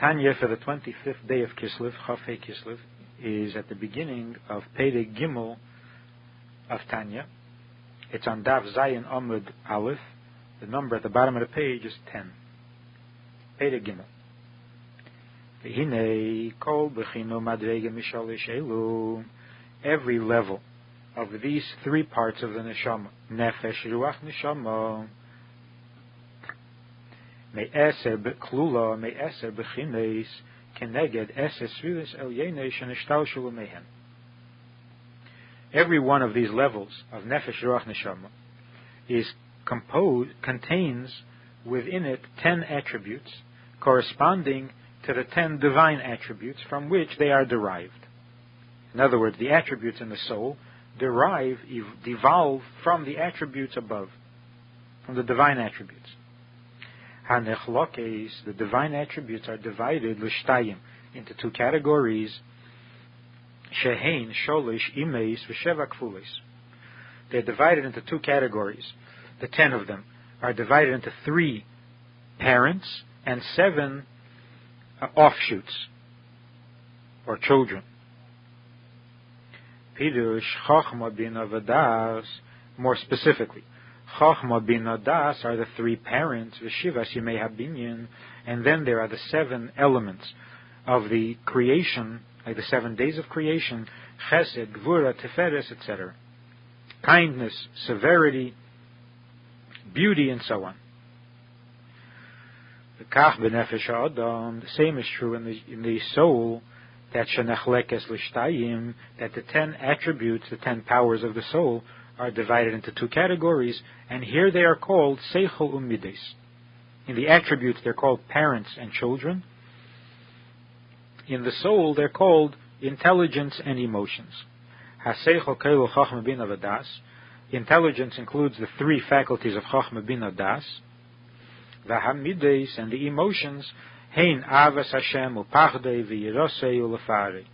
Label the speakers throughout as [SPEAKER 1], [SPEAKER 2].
[SPEAKER 1] Tanya for the 25th day of Kislev, Chafei Kislev, is at the beginning of Perek Gimel of Tanya. It's on Daf Zayin Amud Aleph. The number at the bottom of the page is 10. Perek Gimel. V'hinei kol b'chino madrega mishalish elu. Every level of these three parts of the neshama, nefesh, ruach, neshama, me'eser b'klula, me'eser b'chines, keneged eser svilis el yenei shenishtalshulu mehen. Every one of these levels of nefesh, ruach, neshama contains within it 10 attributes corresponding to the 10 divine attributes from which they are derived. In other words, the attributes in the soul devolve from the attributes above, from the divine attributes. Hanechlokes, the divine attributes are divided l'shtayim, into two categories. Shehein, sholish, imeis, v'sheva kfulis. They're divided into two categories. The 10 of them are divided into 3 parents and 7 offshoots, or children. Pirush, Chachma, Bina, Vadas, more specifically, Chachma, Bina, Das are the 3 parents, V'shivas, Yimei HaBinyan, and then there are the 7 elements of the creation, like the 7 days of creation, Chesed, Gvura, Tiferes, etc. Kindness, severity, beauty, and so on. The same is true in the soul, that shenechlekes l'shtayim, that the 10 attributes, the 10 powers of the soul, are divided into 2 categories, and here they are called seichel umides. In the attributes, they're called parents and children. In the soul, they're called intelligence and emotions. Ha-seichel keilu chachma bina v'das. Intelligence includes the 3 faculties of chachma bina das. V'hamides, and the emotions, hein avas Hashem upachdei v'yirosei ulefari.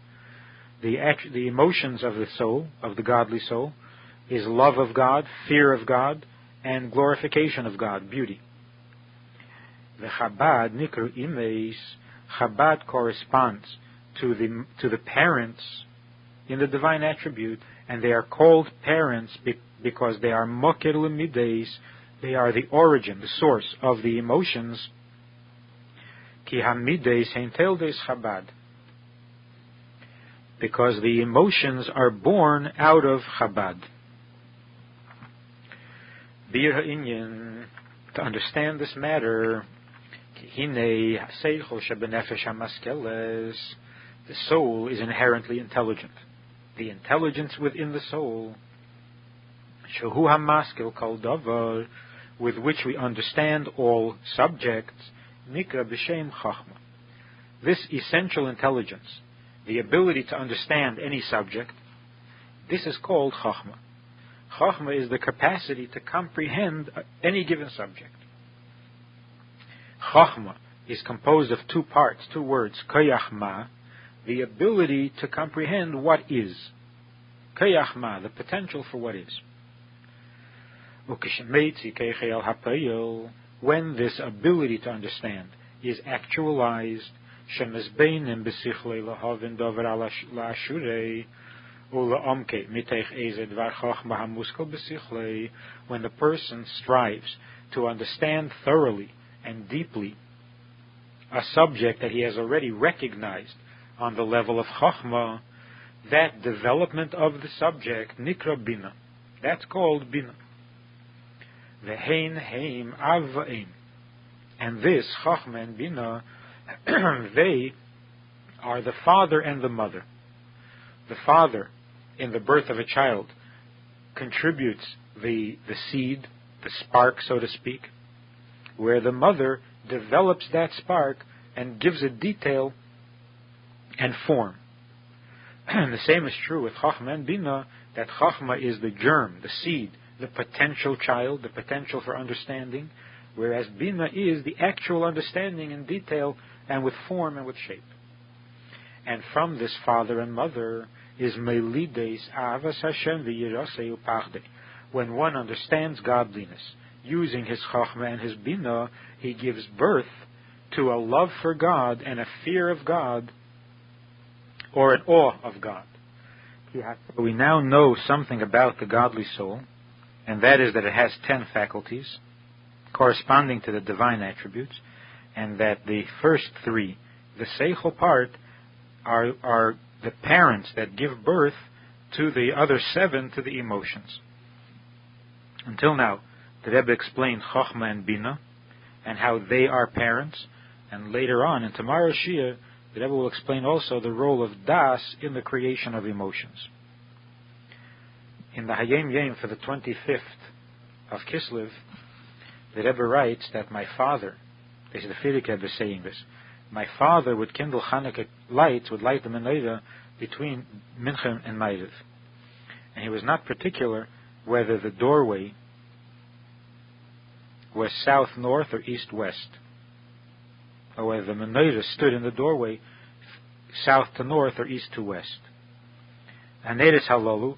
[SPEAKER 1] The emotions of the soul, of the godly soul, is love of God, fear of God, and glorification of God, beauty. V'chabad nikru imeis. Chabad corresponds to the parents in the divine attribute, and they are called parents because they are moker l'mides. They are the origin, the source of the emotions. Ki hamides hein teldes Chabad. Because the emotions are born out of Chabad. Bir ha'inyan, to understand this matter, ki hinei ha'seichel shebenefesh hamaskeles, the soul is inherently intelligent. The intelligence within the soul, shehu hamaskel kol davar, with which we understand all subjects, nikra b'shem chachma. This essential intelligence, the ability to understand any subject, this is called chachma. Chachma is the capacity to comprehend any given subject. Chachma is composed of 2 parts, 2 words, koyachma, the ability to comprehend what is. Koyachma, the potential for what is. When this ability to understand is actualized, when the person strives to understand thoroughly and deeply a subject that he has already recognized on the level of Chachma, that development of the subject, nikra bina, that's called bina. Vehein heim avvaim, and this Chachma and Bina, they are the father and the mother. The father, in the birth of a child, contributes the seed, the spark, so to speak, where the mother develops that spark and gives it detail and form. And the same is true with Chachma and Bina, that Chachma is the germ, the seed, the potential child, the potential for understanding, whereas Bina is the actual understanding in detail and with form and with shape. And from this father and mother is Melides Avas Hashem v'Yirasei Upachde. When one understands godliness, using his Chachma and his Bina, he gives birth to a love for God and a fear of God, or an awe of God. We now know something about the godly soul, and that is that it has 10 faculties, corresponding to the divine attributes, and that the first 3, the seichel part, are the parents that give birth to the other 7, to the emotions. Until now, the Rebbe explained Chochmah and Bina, and how they are parents, and later on, in tomorrow's Shia, the Rebbe will explain also the role of Das in the creation of emotions. In the Hayom Yom for the 25th of Kislev, the Rebbe writes that my father, this is the Frierdiker Rebbe saying this, my father would kindle Hanukkah lights, would light the menorah between Mincha and Ma'ariv. And he was not particular whether the doorway was south-north or east-west, or whether the menorah stood in the doorway south to north or east to west. Haneres Halalu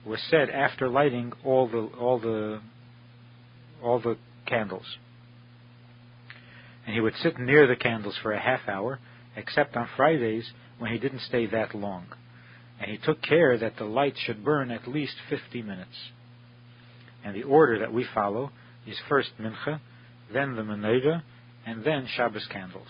[SPEAKER 1] was said after lighting all the candles. And he would sit near the candles for a half hour, except on Fridays when he didn't stay that long. And he took care that the light should burn at least 50 minutes. And the order that we follow is first Mincha, then the Menorah, and then Shabbos candles.